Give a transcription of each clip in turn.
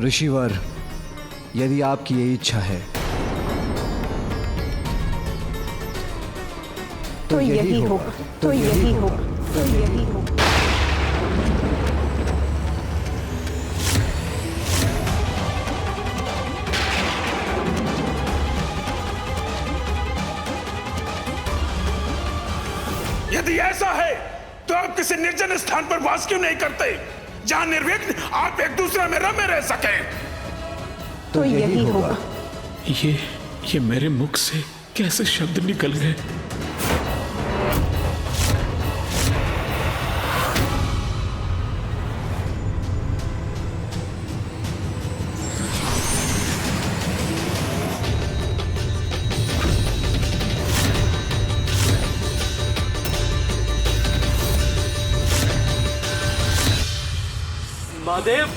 ऋषिवर, यदि आपकी ये इच्छा है तो यही होगा, तो यही होगा, तो यही होगा। यदि ऐसा है तो आप किसी निर्जन स्थान पर वास क्यों नहीं करते, जहां निर्विघ्न आप एक दूसरे में रमे रह सके? तो यही होगा। ये मेरे मुख से कैसे शब्द निकल गए? महादेव,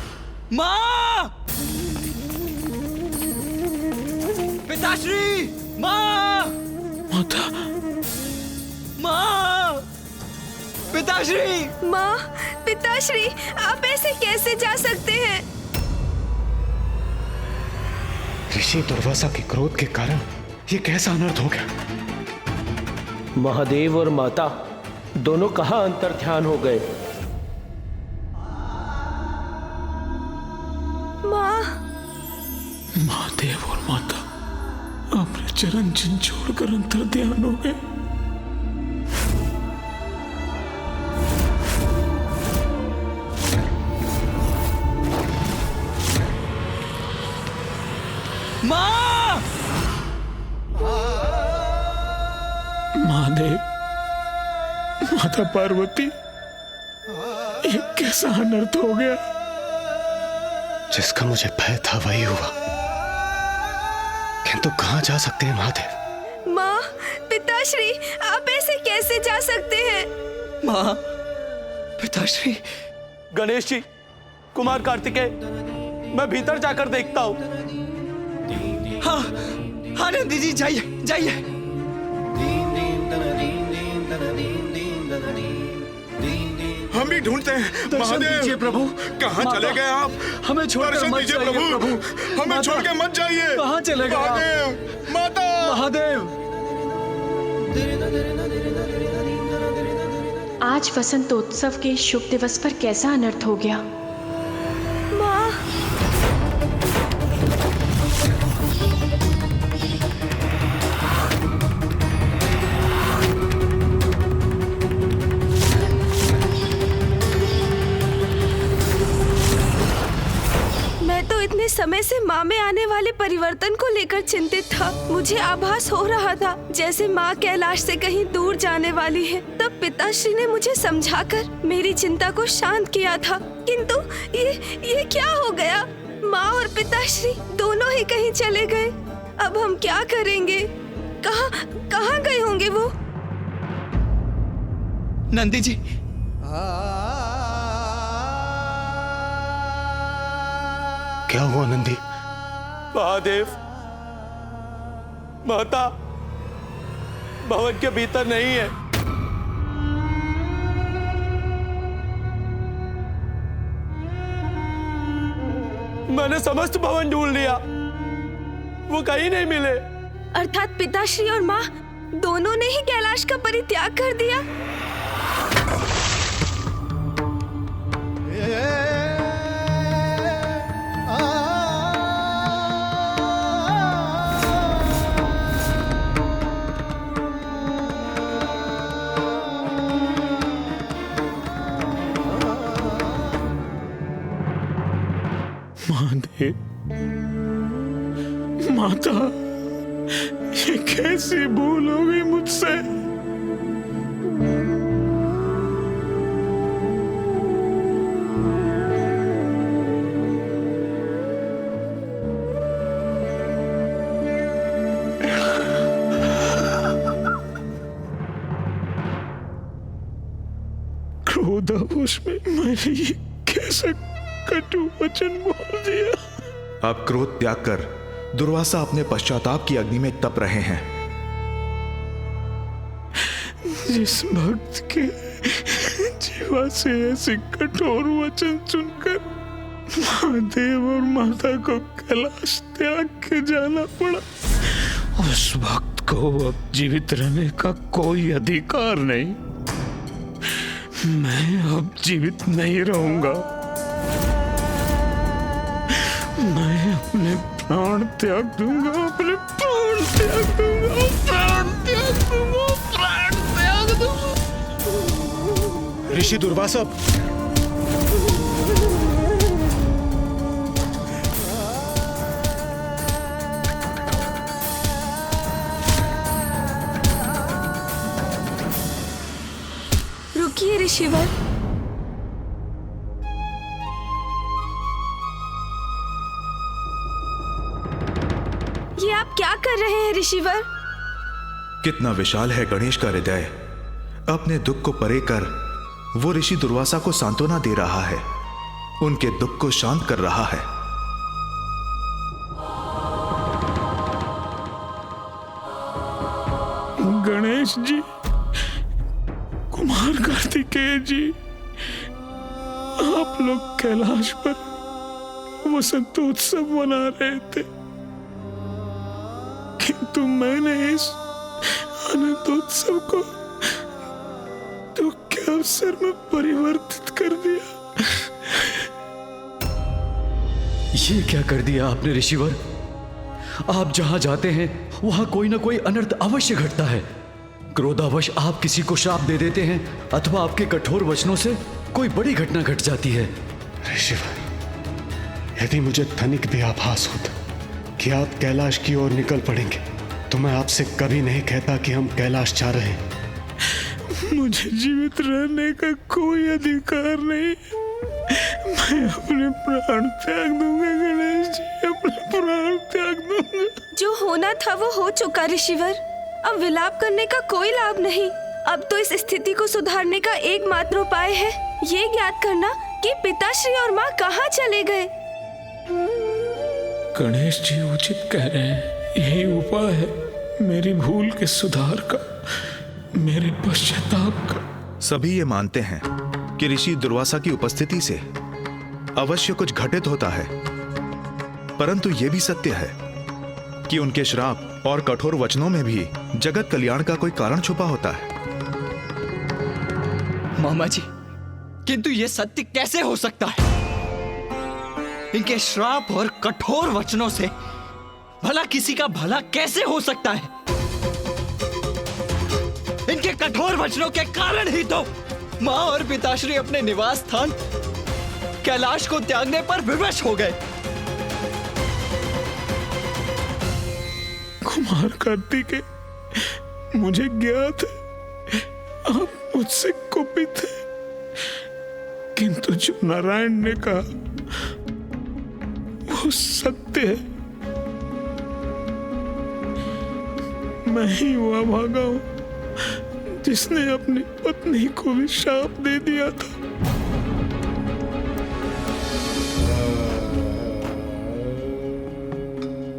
माँ! पिताश्री! माँ! माता, माँ! पिताश्री! माँ, पिताश्री, आप ऐसे कैसे जा सकते हैं? ऋषि दुर्वासा के क्रोध के कारण ये कैसा अनर्थ हो गया? महादेव और माता दोनों कहाँ अंतर ध्यान हो गए? माँ, महादेव और माता अपने चरण चिन्ह छोड़कर अंतर ध्यान हो गए। माँ! महादेव, माता पार्वती, ये कैसा अनर्थ हो गया? जिसका मुझे भय था वही हुआ, किंतु कहां जा सकते हैं महादेव? माँ, पिताश्री, आप ऐसे कैसे जा सकते हैं? माँ, पिताश्री! गणेश जी, कुमार कार्तिकेय, मैं भीतर जाकर देखता हूँ। हाँ, हाँ नंदी जी, जाइए, जाइए। हम भी ढूंढते हैं महादेव। प्रभु, कहाँ चले गए आप? हमें छोड़कर दर्शन मत दीजिए जाइए प्रभु, हमें छोड़ के मत जाइए। कहाँ चले गए आप? महादेव, माता, महादेव! आज वसंतोत्सव के शुभ दिवस पर कैसा अनर्थ हो गया? माँ, मैं तो इतने समय से माँ में आने वाले परिवर्तन को लेकर चिंतित था। मुझे आभास हो रहा था जैसे माँ कैलाश से कहीं दूर जाने वाली है। तब पिताश्री ने मुझे समझाकर मेरी चिंता को शांत किया था, किंतु ये क्या हो गया? माँ और पिताश्री दोनों ही कहीं चले गए। अब हम क्या करेंगे? कहाँ गए होंगे वो? नंदी जी, क्या हुआ नंदी? महादेव, माता भवन के भीतर नहीं है। मैंने समस्त भवन ढूंढ लिया, वो कहीं नहीं मिले। अर्थात पिताश्री और माँ दोनों ने ही कैलाश का परित्याग कर दिया। महादेव, माता, ये कैसी भूल हो गई मुझसे? क्रोधावेश में मैंने ये कैसा कटु वचन बोल दिया। अब क्रोध त्याग कर दुर्वासा अपने पश्चाताप की अग्नि में तप रहे हैं। जिस भक्त के जीवा से ऐसे कठोर वचन सुनकर महादेव और माता को कैलाश त्याग के जाना पड़ा। उस वक्त को अब जीवित रहने का कोई अधिकार नहीं। मैं अब जीवित नहीं रहूंगा। मैं अपने प्राण त्याग दूंगा, अपने प्राण त्याग दूंगा, प्राण त्याग दूंगा, प्राण त्याग दूंगा। ऋषि दुर्वासा, रुकिए ऋषिवर। ये आप क्या कर रहे हैं ऋषिवर? कितना विशाल है गणेश का हृदय। अपने दुख को परे कर वो ऋषि दुर्वासा को सांत्वना दे रहा है, उनके दुख को शांत कर रहा है। गणेश जी, कुमार कार्तिकेय जी, आप लोग कैलाश पर वसंतोत्सव मना रहे थे, किंतु मैंने इस अनंतोत्सव को दुख के अवसर में परिवर्तित कर दिया। ये क्या कर दिया आपने ऋषिवर? आप जहां जाते हैं वहां कोई ना कोई अनर्थ अवश्य घटता है। क्रोधावश आप किसी को श्राप दे देते हैं अथवा आपके कठोर वचनों से कोई बड़ी घटना घट जाती है। ऋषिवर, यदि मुझे तनिक भी आभास होता कि आप कैलाश की ओर निकल पड़ेंगे तो मैं आपसे कभी नहीं कहता कि हम कैलाश जा रहे हैं। मुझे जीवित रहने का कोई अधिकार नहीं। मैं अपने प्राण त्याग दूंगा गणेश जी, अपने प्राण त्याग दूंगा। जो होना था वो हो चुका ऋषिवर। अब विलाप करने का कोई लाभ नहीं। अब तो इस स्थिति को सुधारने का एकमात्र उपाय है ये ज्ञात करना कि पिताश्री और माँ कहाँ चले गए। गणेश जी उचित कह रहे हैं। यही उपाय है मेरी भूल के सुधार का, मेरे पश्चाताप का। सभी ये मानते हैं कि ऋषि दुर्वासा की उपस्थिति से अवश्य कुछ घटित होता है, परंतु यह भी सत्य है कि उनके श्राप और कठोर वचनों में भी जगत कल्याण का कोई कारण छुपा होता है। मामा जी, किंतु यह सत्य कैसे हो सकता है? इनके श्राप और कठोर वचनों से भला किसी का भला कैसे हो सकता है? इनके कठोर वचनों के कारण ही तो माँ और पिताश्री अपने निवास स्थान कैलाश को त्यागने पर विवश हो गए। कुमार कार्तिकेय, मुझे ज्ञात है आप मुझसे कुपित हैं, किंतु जो नारायण ने कहा वो सत्य है। मैं ही वो अभागा हूं जिसने अपनी पत्नी को भी शाप दे दिया था।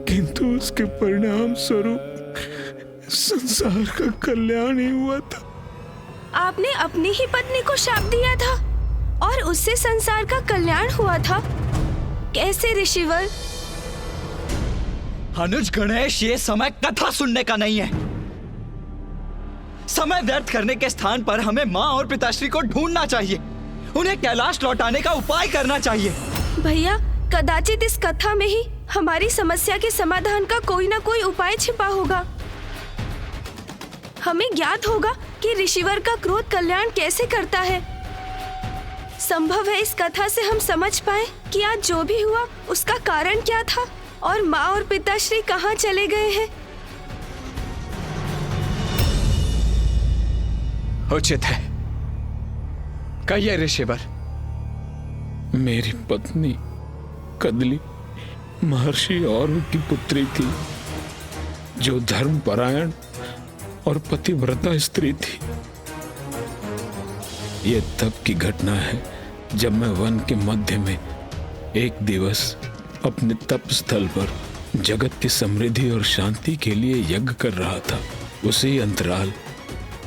किंतु उसके परिणाम स्वरूप संसार का कल्याण ही हुआ था। आपने अपनी ही पत्नी को शाप दिया था और उससे संसार का कल्याण हुआ था? कैसे ऋषिवर? अनुज गणेश, ये समय कथा सुनने का नहीं है। समय व्यर्थ करने के स्थान पर हमें माँ और पिताश्री को ढूंढना चाहिए। उन्हें कैलाश लौटाने का उपाय करना चाहिए। भैया, कदाचित इस कथा में ही हमारी समस्या के समाधान का कोई ना कोई उपाय छिपा होगा। हमें ज्ञात होगा कि ऋषिवर का क्रोध कल्याण कैसे करता है। संभव है इस कथा से हम समझ पाए कि आज जो भी हुआ उसका कारण क्या था और माँ और पिताश्री कहाँ चले गए हैं। उचित है, कहिए ऋषिवर। मेरी पत्नी कदली महर्षि और की पुत्री थी, जो धर्मपरायण और पतिव्रता स्त्री थी। यह तब की घटना है जब मैं वन के मध्य में एक दिवस अपने तप स्थल पर जगत की समृद्धि और शांति के लिए यज्ञ कर रहा था। उसी अंतराल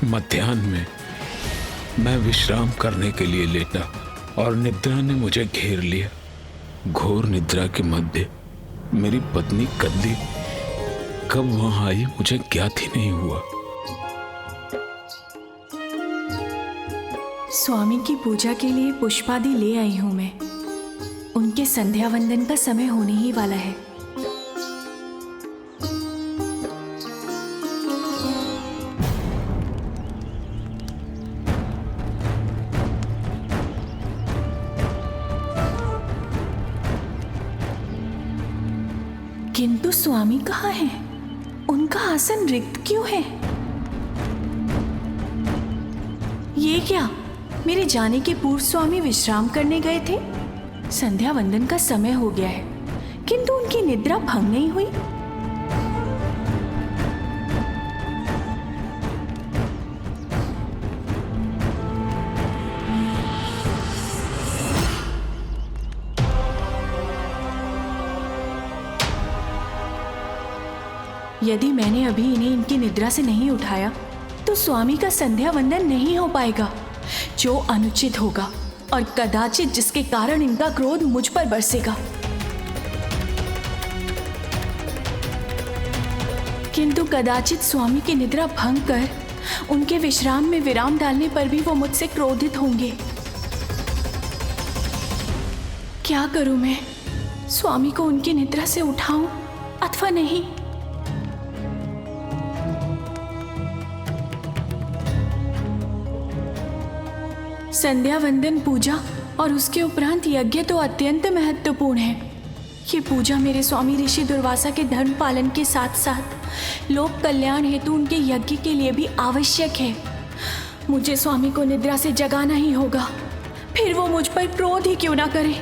मध्याह्न में मैं विश्राम करने के लिए लेटा और निद्रा ने मुझे घेर लिया। घोर निद्रा के मध्य मेरी पत्नी कदली कब वहां आई मुझे ज्ञात ही नहीं हुआ। स्वामी की पूजा के लिए पुष्पादि ले आई हूं मैं। उनके संध्या वंदन का समय होने ही वाला है। किंतु स्वामी कहाँ हैं? उनका आसन रिक्त क्यों है? ये क्या? मेरे जाने के पूर्व स्वामी विश्राम करने गए थे। संध्या वंदन का समय हो गया है, किंतु उनकी निद्रा भंग नहीं हुई। यदि मैंने अभी इन्हें इनकी निद्रा से नहीं उठाया तो स्वामी का संध्या वंदन नहीं हो पाएगा, जो अनुचित होगा और कदाचित जिसके कारण इनका क्रोध मुझ पर बरसेगा। किंतु कदाचित स्वामी की निद्रा भंग कर उनके विश्राम में विराम डालने पर भी वो मुझसे क्रोधित होंगे। क्या करूं मैं? स्वामी को उनकी निद्रा से उठाऊं अथवा नहीं? संध्या वंदन पूजा और उसके उपरांत यज्ञ तो अत्यंत महत्वपूर्ण है। ये पूजा मेरे स्वामी ऋषि दुर्वासा के धर्म पालन के साथ साथ लोक कल्याण हेतु उनके यज्ञ के लिए भी आवश्यक है। मुझे स्वामी को निद्रा से जगाना ही होगा, फिर वो मुझ पर क्रोध ही क्यों ना करे।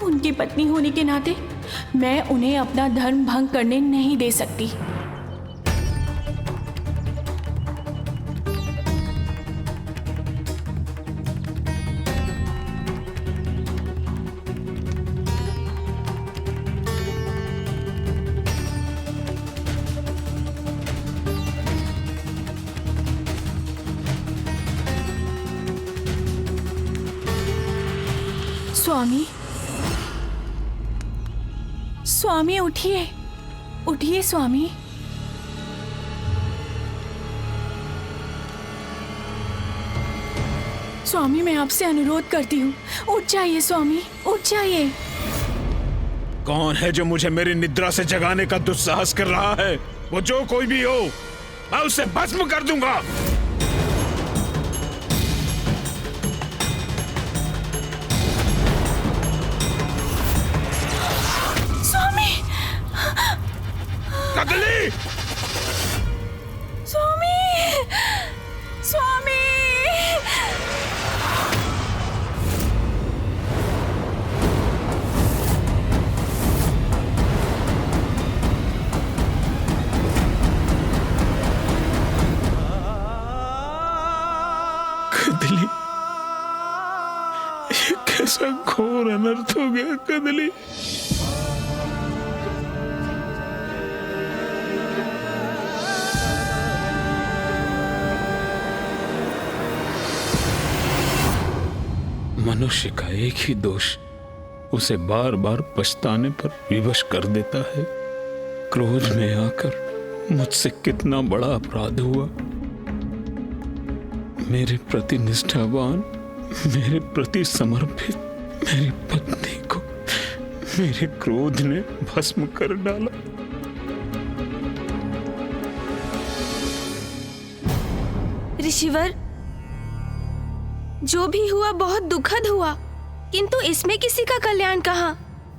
उनकी पत्नी होने के नाते मैं उन्हें अपना धर्म भंग करने नहीं दे सकती। स्वामी, स्वामी उठिए, उठिए स्वामी। स्वामी मैं आपसे अनुरोध करती हूँ, उठ जाइए स्वामी, उठ जाइए। कौन है जो मुझे मेरी निद्रा से जगाने का दुस्साहस कर रहा है? वो जो कोई भी हो, मैं उसे भस्म कर दूंगा। कदली! स्वामी! स्वामी! कदली, ये कैसा घोर अनर्थ हो गया कदली। मनुष्य का एक ही दोष उसे बार बार पछताने पर विवश कर देता है। क्रोध में आकर मुझसे कितना बड़ा अपराध हुआ। मेरे प्रति निष्ठावान, मेरे प्रति समर्पित मेरी पत्नी को मेरे क्रोध ने भस्म कर डाला। ऋषिवर, जो भी हुआ बहुत दुखद हुआ, किंतु इसमें किसी का कल्याण कहाँ?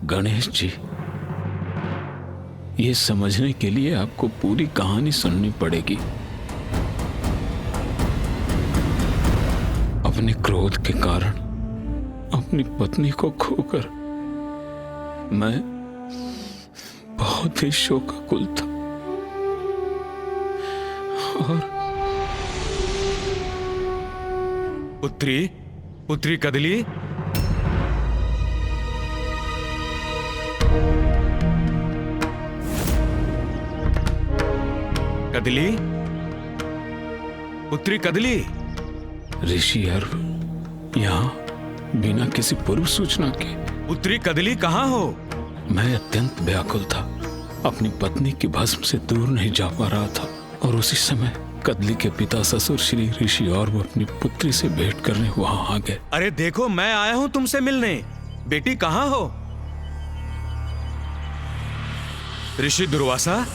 गणेश जी, ये समझने के लिए आपको पूरी कहानी सुननी पड़ेगी। अपने क्रोध के कारण अपनी पत्नी को खोकर मैं बहुत ही शोकाकुल था और पुत्री कदली, कदली, पुत्री कदली। ऋषि अर्व यहाँ बिना किसी पूर्व सूचना के। पुत्री कदली कहाँ हो? मैं अत्यंत व्याकुल था, अपनी पत्नी की भस्म से दूर नहीं जा पा रहा था, और उसी समय कदली के पिता ससुर श्री ऋषि और वो अपनी पुत्री से भेंट करने वहां आ गए। अरे देखो, मैं आया हूँ तुमसे मिलने। बेटी कहाँ हो? ऋषि दुर्वासा।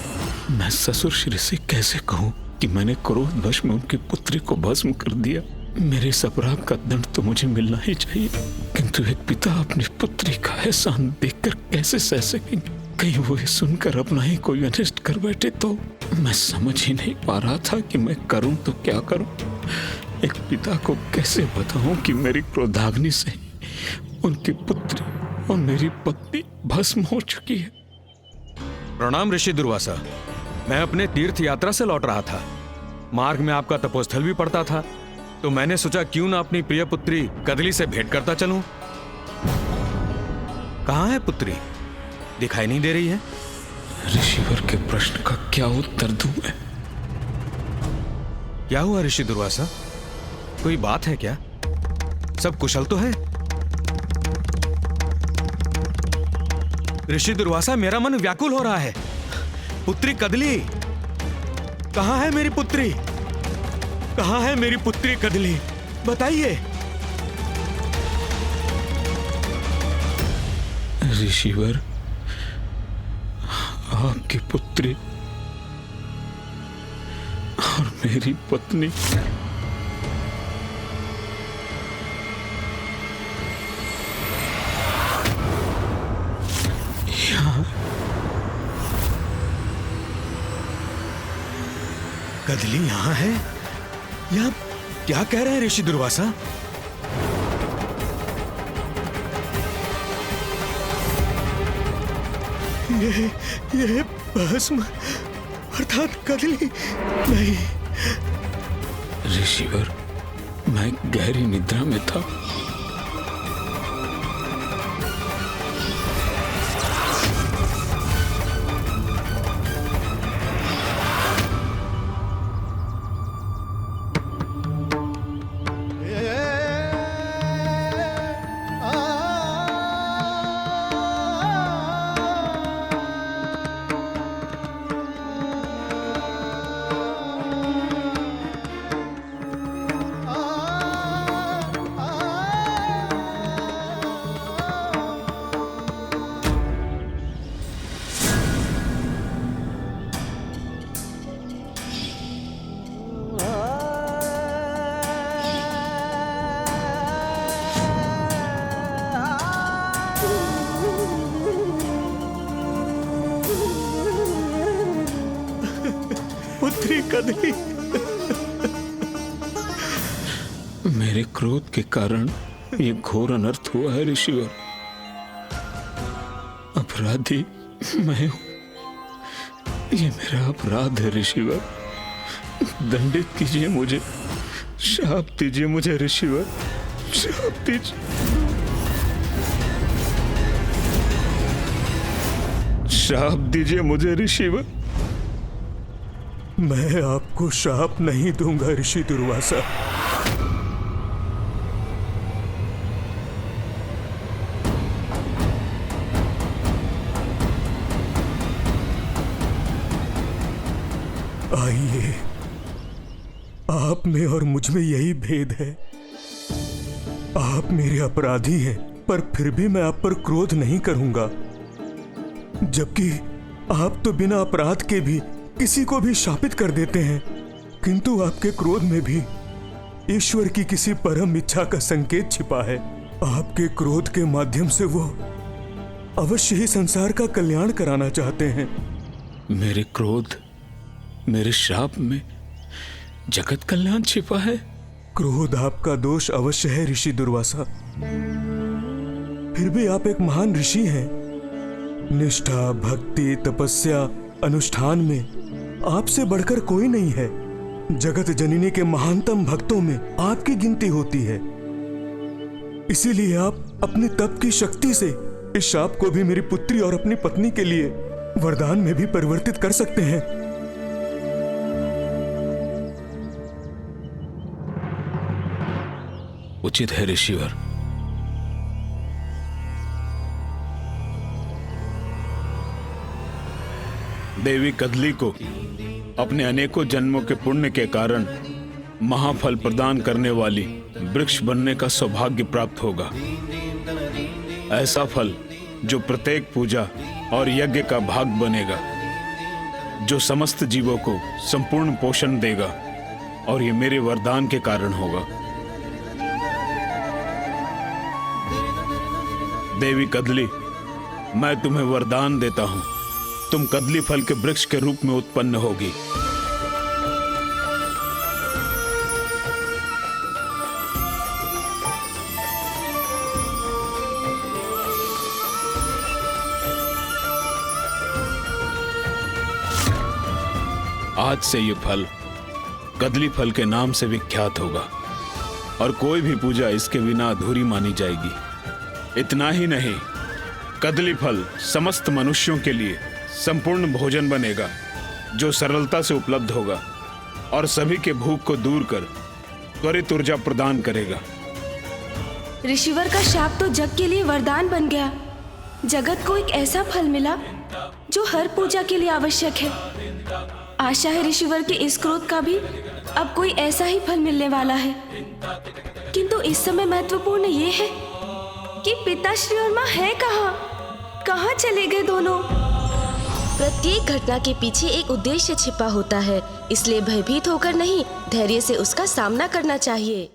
मैं ससुर श्री से कैसे कहूँ कि मैंने क्रोधवश में उनकी पुत्री को भस्म कर दिया। मेरे इस अपराध का दंड तो मुझे मिलना ही चाहिए, किंतु एक पिता अपनी पुत्री का एहसान देखकर कैसे सह सकेंगे? कहीं वो ये सुनकर अपना ही कोई अनिष्ट कर बैठे तो? मैं समझ ही नहीं पा रहा था कि मैं करूं तो क्या करूं। एक पिता को कैसे बताऊं कि मेरी क्रोधाग्नि से उनकी पुत्री और मेरी पत्नी भस्म हो चुकी है। प्रणाम ऋषि दुर्वासा। मैं अपने तीर्थ यात्रा से लौट रहा था। मार्ग में आपका तपोस्थल भी पड़ता था, तो मैंने सोचा क्यों ना अपनी प्रिय पुत्री कदली से भेंट करता चलूं। कहाँ है पुत्री? दिखाई नहीं दे रही है। ऋषिवर के प्रश्न का क्या उत्तर दूं मैं? क्या हुआ ऋषि दुर्वासा? कोई बात है क्या? सब कुशल तो है? ऋषि दुर्वासा, मेरा मन व्याकुल हो रहा है। पुत्री कदली कहाँ है? मेरी पुत्री कहाँ है? मेरी पुत्री कदली, बताइए। ऋषिवर, आपकी पुत्री और मेरी पत्नी यहाँ। कदली यहाँ है? यह क्या कह रहे हैं ऋषि दुर्वासा? ये भस्म अर्थात कदली नहीं। ऋषिवर, मैं गहरी निद्रा में था। पुत्री कदली, मेरे क्रोध के कारण ये घोर अनर्थ हुआ है ऋषिवर। अपराधी मैं हूं, ये मेरा अपराध है ऋषिवर। दंडित कीजिए मुझे, शाप दीजिए मुझे ऋषिवर, शाप दीजिए। शाप दीजिए मुझे ऋषिवर। मैं आपको शाप नहीं दूंगा ऋषि दुर्वासा। आइए, आप में और मुझ में यही भेद है। आप मेरे अपराधी हैं, पर फिर भी मैं आप पर क्रोध नहीं करूंगा, जबकि आप तो बिना अपराध के भी किसी को भी शापित कर देते हैं। किंतु आपके क्रोध में भी ईश्वर की किसी परम इच्छा का संकेत छिपा है। आपके क्रोध के माध्यम से वो अवश्य ही संसार का कल्याण कराना चाहते हैं। मेरे क्रोध, मेरे श्राप में जगत कल्याण छिपा है। क्रोध आपका दोष अवश्य है ऋषि दुर्वासा, फिर भी आप एक महान ऋषि हैं। निष्ठा, भक्ति, तपस्या, अनुष्ठान में आपसे बढ़कर कोई नहीं है। जगत जननी के महानतम भक्तों में आपकी गिनती होती है। इसीलिए आप अपनी तप की शक्ति से इस शाप को भी मेरी पुत्री और अपनी पत्नी के लिए वरदान में भी परिवर्तित कर सकते हैं। उचित है ऋषिवर, देवी कदली को अपने अनेकों जन्मों के पुण्य के कारण महाफल प्रदान करने वाली वृक्ष बनने का सौभाग्य प्राप्त होगा। ऐसा फल जो प्रत्येक पूजा और यज्ञ का भाग बनेगा, जो समस्त जीवों को संपूर्ण पोषण देगा, और ये मेरे वरदान के कारण होगा। देवी कदली, मैं तुम्हें वरदान देता हूं, तुम कदली फल के वृक्ष के रूप में उत्पन्न होगी। आज से ये फल कदली फल के नाम से विख्यात होगा और कोई भी पूजा इसके बिना अधूरी मानी जाएगी। इतना ही नहीं, कदली फल समस्त मनुष्यों के लिए संपूर्ण भोजन बनेगा, जो सरलता से उपलब्ध होगा और सभी के भूख को दूर कर त्वरित ऊर्जा प्रदान करेगा। ऋषिवर का शाप तो जग के लिए वरदान बन गया। जगत को एक ऐसा फल मिला जो हर पूजा के लिए आवश्यक है। आशा है ऋषिवर के इस क्रोध का भी अब कोई ऐसा ही फल मिलने वाला है। किंतु इस समय महत्वपूर्ण ये है कि पिताश्री और माँ है कहाँ चले गए दोनों? प्रत्येक घटना के पीछे एक उद्देश्य छिपा होता है, इसलिए भयभीत होकर नहीं, धैर्य से उसका सामना करना चाहिए।